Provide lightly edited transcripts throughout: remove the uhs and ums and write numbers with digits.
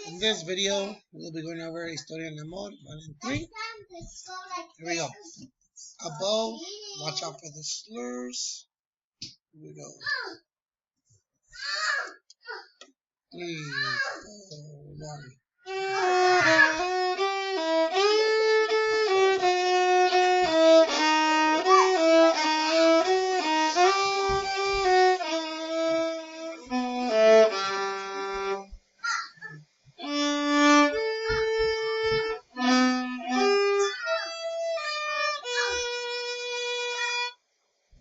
In this video, we'll be going over historia and amor 1 and 3. Here we go. Above, watch out for the slurs. Here we go. 3, 4, 1.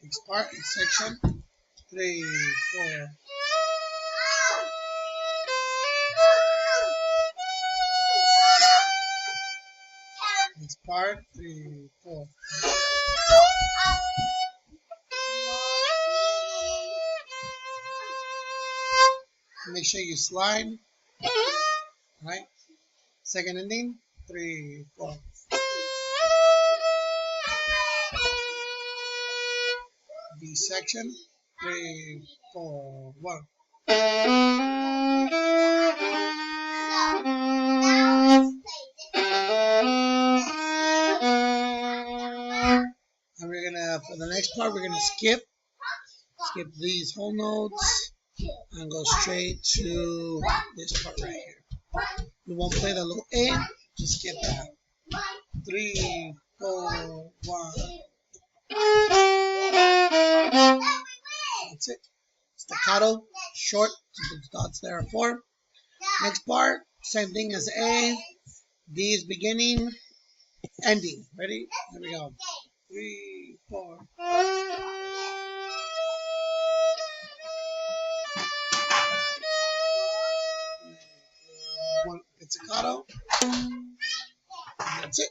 Next part, section 3, 4. Next part 3, 4. Make sure you slide. Alright. Second ending 3, 4. B section 3, 4, 1. And we're gonna, for the next part, we're gonna skip these whole notes and go straight to this part right here. We won't play the little A, just skip that. 3, 4, 1. That's it. Staccato, short, the dots there are 4. Next part, same thing as A. D is beginning, ending. Ready? Here we go. 3, 4. One pizzicato. That's it.